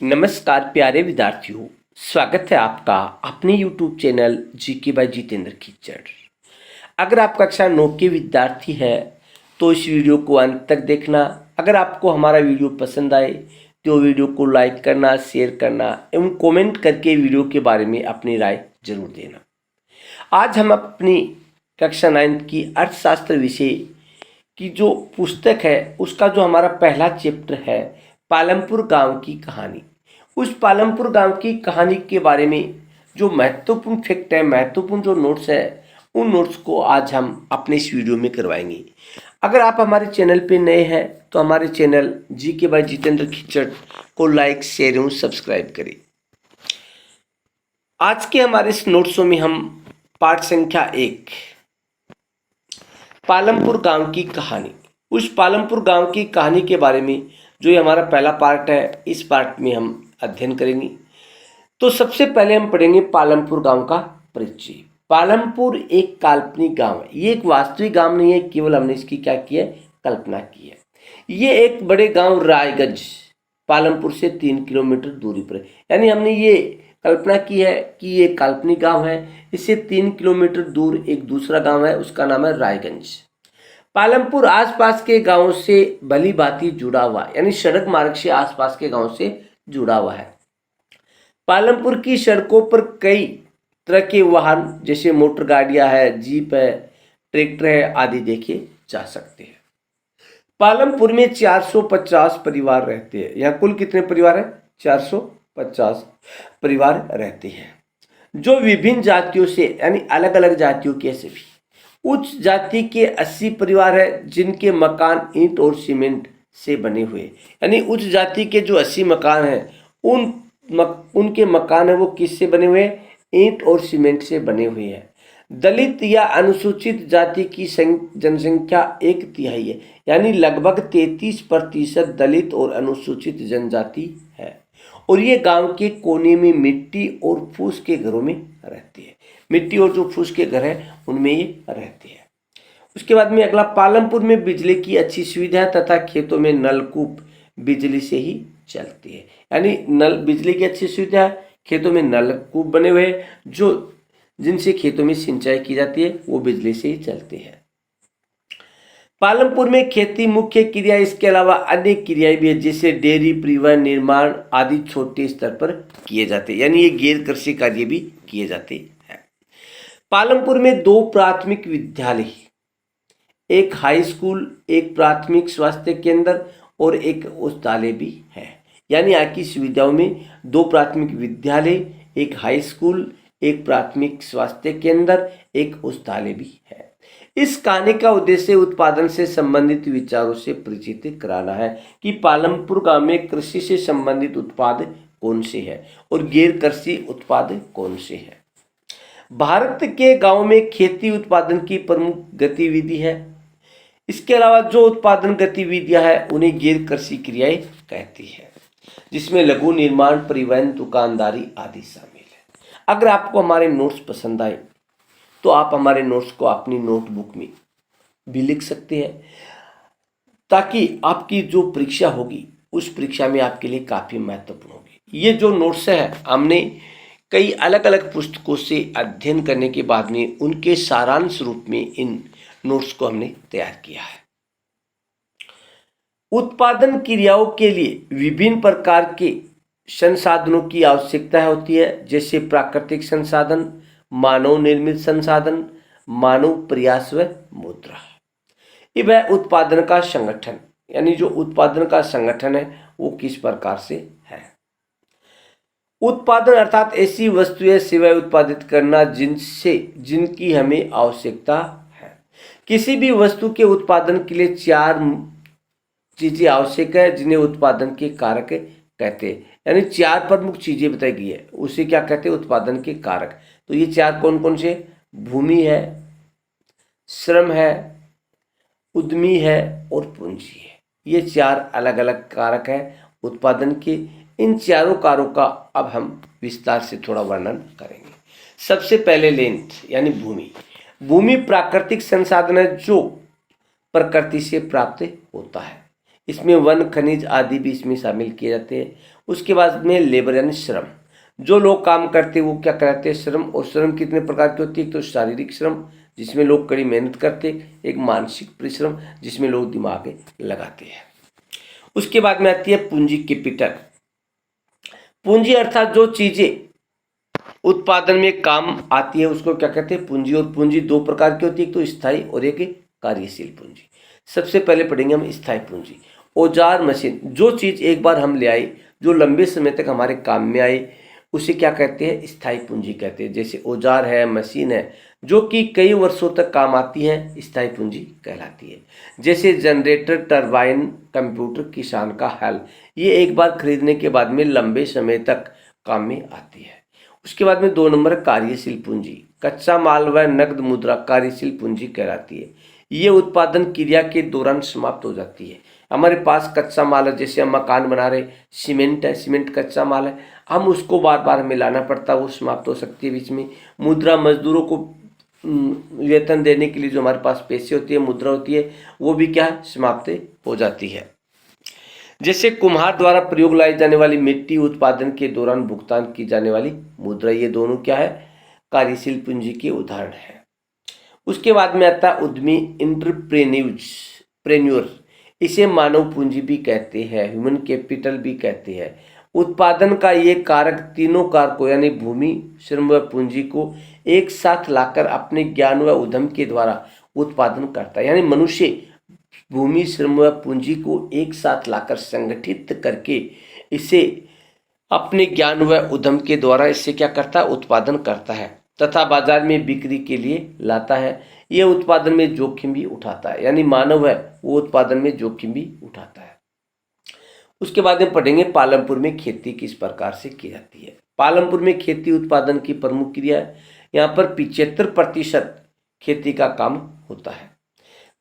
नमस्कार प्यारे विद्यार्थियों, स्वागत है आपका अपने YouTube channel GK by Jitendra Khichar. अगर आप कक्षा 9 के विद्यार्थी हैं तो इस वीडियो को अंत तक देखना। अगर आपको हमारा वीडियो पसंद आए तो वीडियो को लाइक करना, शेयर करना एवं कमेंट करके वीडियो के बारे में अपनी राय जरूर देना। आज हम अपनी कक्षा 9 की अर्थशास्त्र विषय की जो पुस्तक है उसका जो हमारा पहला चैप्टर है पालमपुर गांव की कहानी, उस पालमपुर गांव की कहानी के बारे में जो महत्वपूर्ण फैक्ट है, महत्वपूर्ण जो नोट्स है, उन नोट्स को आज हम अपने इस वीडियो में करवाएंगे। अगर आप हमारे चैनल पे नए हैं तो हमारे चैनल जीके बाय जितेंद्र खिच्चर को लाइक, शेयर एवं सब्सक्राइब करें। आज के हमारे इस नोट्सों में हम पाठ संख्या 1 पालमपुर गांव की कहानी, उस पालमपुर गांव की कहानी के बारे में जो ये हमारा पहला पार्ट है, इस पार्ट में हम अध्ययन करेंगे। तो सबसे पहले हम पढ़ेंगे पालमपुर गांव का परिचय। पालमपुर एक काल्पनिक गांव है, ये एक वास्तविक गांव नहीं है, केवल हमने इसकी क्या की है, कल्पना की है। ये एक बड़े गांव रायगंज पालमपुर से 3 किलोमीटर दूरी पर है। यानी हमने ये कल्पना की है कि ये काल्पनिक गांव है, इससे 3 किलोमीटर दूर एक दूसरा गांव है, उसका नाम है रायगंज। पालमपुर आसपास के गांवों से भली भांति जुड़ा हुआ, यानी सड़क मार्ग से आसपास के गांव से जुड़ा हुआ है। पालमपुर की सड़कों पर कई तरह के वाहन जैसे मोटर गाड़ियां है, जीप है, ट्रैक्टर है आदि देखे जा सकते हैं। पालमपुर में 450 परिवार रहते हैं। यहाँ कुल कितने परिवार है? 450 परिवार रहते हैं, जो विभिन्न जातियों से यानी अलग अलग जातियों के सभी। उच्च जाति के 80 परिवार है जिनके मकान ईंट और सीमेंट से बने हुए, यानी उच्च जाति के जो 80 मकान हैं उनके मकान है वो किससे बने हुए हैं? ईंट और सीमेंट से बने हुए हैं। दलित या अनुसूचित जाति की जनसंख्या 1/3 है, यानी लगभग 33% दलित और अनुसूचित जनजाति है। और ये गांव के कोने में मिट्टी और फूस के घरों में रहती है। मिट्टी और जो फूस के घर है उनमें ये रहते हैं। उसके बाद में अगला, पालमपुर में बिजली की अच्छी सुविधा है तथा खेतों में नलकूप बिजली से ही चलती है। यानी बिजली की अच्छी सुविधा है, खेतों में नलकूप बने हुए हैं जो जिनसे खेतों में सिंचाई की जाती है, वो बिजली से ही चलते हैं। पालमपुर में खेती मुख्य क्रिया, इसके अलावा अन्य क्रियाएं भी है जैसे डेयरी, परिवहन, निर्माण आदि छोटे स्तर पर किए जाते हैं, यानी ये गैर कृषि कार्य भी किए जाते हैं। पालमपुर में 2 प्राथमिक विद्यालय, एक हाई स्कूल, एक प्राथमिक स्वास्थ्य केंद्र और एक औषधालय भी है। यानी यहाँ की सुविधाओं में 2 प्राथमिक विद्यालय, एक हाई स्कूल, एक प्राथमिक स्वास्थ्य केंद्र, एक औषधालय भी है। इस कहानी का उद्देश्य उत्पादन से संबंधित विचारों से परिचित कराना है कि पालमपुर गांव में कृषि से संबंधित उत्पाद कौन से हैं और गैर कृषि उत्पाद कौन से हैं। भारत के गांव में खेती उत्पादन की प्रमुख गतिविधि है। इसके अलावा जो उत्पादन गतिविधियां हैं उन्हें गैर कृषि क्रियाएं कहती है, जिसमें लघु निर्माण, परिवहन, दुकानदारी आदि शामिल है। अगर आपको हमारे नोट्स पसंद आए तो आप हमारे नोट्स को अपनी नोटबुक में भी लिख सकते हैं, ताकि आपकी जो परीक्षा होगी उस परीक्षा में आपके लिए काफ़ी महत्वपूर्ण होगी। ये जो नोट्स है हमने कई अलग अलग पुस्तकों से अध्ययन करने के बाद में उनके सारांश रूप में इन नोट्स को हमने तैयार किया है। उत्पादन क्रियाओं के लिए विभिन्न प्रकार के संसाधनों की आवश्यकता होती है, जैसे प्राकृतिक संसाधन, मानव निर्मित संसाधन, मानव प्रयास व मुद्रा। ये वह उत्पादन का संगठन, यानी जो उत्पादन का संगठन है वो किस प्रकार से है। उत्पादन अर्थात ऐसी वस्तुएं सेवाएं उत्पादित करना जिनकी हमें आवश्यकता है। किसी भी वस्तु के उत्पादन के लिए 4 चीजें आवश्यक है जिन्हें उत्पादन के कारक कहते हैं। यानी 4 प्रमुख चीजें बताई गई है, उसे क्या कहते हैं? उत्पादन के कारक। तो ये 4 कौन कौन से? भूमि है, श्रम है, उद्यमी है और पूंजी है। ये 4 अलग अलग कारक हैं उत्पादन के। इन चारों कारकों का अब हम विस्तार से थोड़ा वर्णन करेंगे। सबसे पहले लेंथ यानी भूमि। भूमि प्राकृतिक संसाधन है जो प्रकृति से प्राप्त होता है। इसमें वन, खनिज आदि भी इसमें शामिल किए जाते हैं। उसके बाद में लेबर यानी श्रम, जो लोग काम करते हैं वो क्या कहते हैं, श्रम। और श्रम कितने प्रकार की होती है, तो शारीरिक श्रम जिसमें लोग कड़ी मेहनत करते, एक मानसिक परिश्रम जिसमें लोग दिमाग लगाते हैं। उसके बाद में आती है पूंजी, कैपिटल। पूंजी अर्थात जो चीजें उत्पादन में काम आती है उसको क्या कहते हैं, पूंजी। और पूंजी दो प्रकार की होती है, एक तो स्थायी और एक कार्यशील पूंजी। सबसे पहले पढ़ेंगे हम स्थायी पूंजी। औजार, मशीन, जो चीज एक बार हम ले आए, जो लंबे समय तक हमारे काम में आए, उसे क्या कहते हैं, स्थायी पूंजी कहते हैं। जैसे औजार है, मशीन है, जो कि कई वर्षों तक काम आती है, स्थायी पूंजी कहलाती है। जैसे जनरेटर, टरबाइन, कंप्यूटर, किसान का हल, ये एक बार खरीदने के बाद में लंबे समय तक काम में आती है। उसके बाद में 2 नंबर कार्यशील पूंजी। कच्चा माल व नकद मुद्रा कार्यशील पूंजी कहलाती है। ये उत्पादन क्रिया के दौरान समाप्त हो जाती है। हमारे पास कच्चा माल है, जैसे हम मकान बना रहे, सीमेंट है, सीमेंट कच्चा माल है, हम उसको बार बार हमें लाना पड़ता है, वो समाप्त हो सकती है बीच में। मुद्रा, मजदूरों को वेतन देने के लिए जो हमारे पास पैसे होती है, मुद्रा होती है, वो भी क्या समाप्त हो जाती है। जैसे कुम्हार द्वारा प्रयोग लाई जाने वाली मिट्टी उत्पादन के दौरान भुगतान की जाने वाली मुद्रा, ये दोनों क्या है, कार्यशील पूंजी के उदाहरण है। उसके बाद में आता है उद्यमी, इंटरप्रेन्योर, इसे मानव पूंजी भी कहते हैं, ह्यूमन कैपिटल भी कहते हैं। उत्पादन का ये कारक तीनों कारकों यानी भूमि, श्रम व पूंजी को एक साथ लाकर अपने ज्ञान व उद्यम के द्वारा उत्पादन करता है। यानी मनुष्य भूमि, श्रम व पूंजी को एक साथ लाकर संगठित करके इसे अपने ज्ञान व उद्यम के द्वारा इससे क्या करता है, उत्पादन करता है तथा बाजार में बिक्री के लिए लाता है। यह उत्पादन में जोखिम भी उठाता है, यानी मानव है वो उत्पादन में जोखिम भी उठाता है। उसके बाद में पढ़ेंगे पालमपुर में खेती किस प्रकार से की जाती है। पालमपुर में खेती उत्पादन की प्रमुख क्रिया है। यहाँ पर 75% खेती का काम होता है।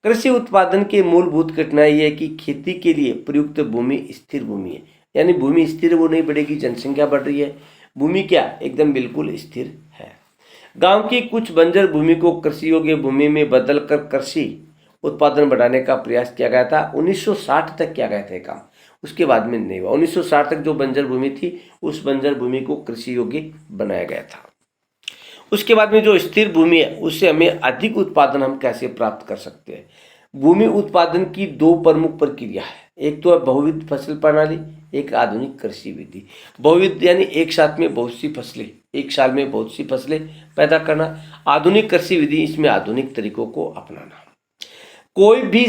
कृषि उत्पादन के मूलभूत कठिनाई है कि खेती के लिए प्रयुक्त भूमि स्थिर भूमि है, यानी भूमि स्थिर वो नहीं बढ़ेगी, जनसंख्या बढ़ रही है, भूमि क्या एकदम बिल्कुल स्थिर है। गांव की कुछ बंजर भूमि को कृषि योग्य भूमि में बदलकर कृषि उत्पादन बढ़ाने का प्रयास किया गया था। 1960 तक किया गया था काम, उसके बाद में नहीं हुआ। 1960 तक जो बंजर भूमि थी उस बंजर भूमि को कृषि योग्य बनाया गया था। उसके बाद में जो स्थिर भूमि है उससे हमें अधिक उत्पादन हम कैसे प्राप्त कर सकते हैं। भूमि उत्पादन की 2 प्रमुख प्रक्रिया है, एक तो है बहुविध फसल प्रणाली, एक आधुनिक कृषि विधि। बहुविध यानी एक साथ में बहुत सी फसलें, एक साल में बहुत सी फसलें पैदा करना। आधुनिक कृषि विधि, इसमें आधुनिक तरीकों को अपनाना। कोई भी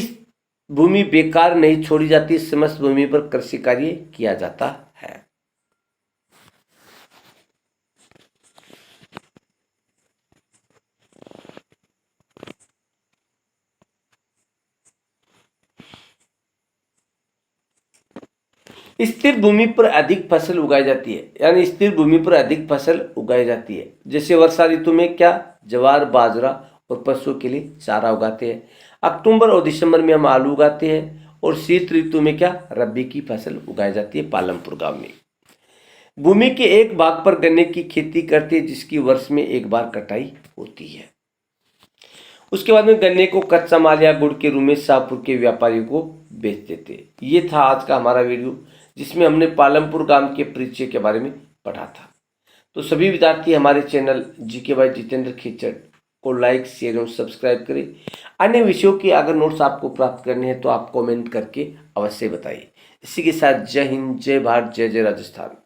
भूमि बेकार नहीं छोड़ी जाती, समस्त भूमि पर कृषि कार्य किया जाता है। स्थिर भूमि पर अधिक फसल उगाई जाती है, यानी स्थिर भूमि पर अधिक फसल उगाई जाती है। जैसे वर्षा ऋतु में क्या, ज्वार, बाजरा और पशुओं के लिए चारा उगाते हैं। अक्टूबर और दिसंबर में हम आलू उगाते हैं। और शीत ऋतु में क्या, रबी की फसल उगाई जाती है पालमपुर गांव में। भूमि के एक भाग पर गन्ने की खेती करते हैं, जिसकी वर्ष में एक बार कटाई होती है। उसके बाद में गन्ने को कच्चा माल या गुड़ के रूप में शाहपुर के व्यापारियों को बेच देते। ये था आज का हमारा वीडियो, जिसमें हमने पालमपुर गांव के परिचय के बारे में पढ़ा था। तो सभी विद्यार्थी हमारे channel GK by Jitendra Khichar को लाइक, शेयर और सब्सक्राइब करें। अन्य विषयों के अगर नोट्स आपको प्राप्त करने हैं तो आप कमेंट करके अवश्य बताइए। इसी के साथ जय हिंद, जय भारत, जय जय राजस्थान।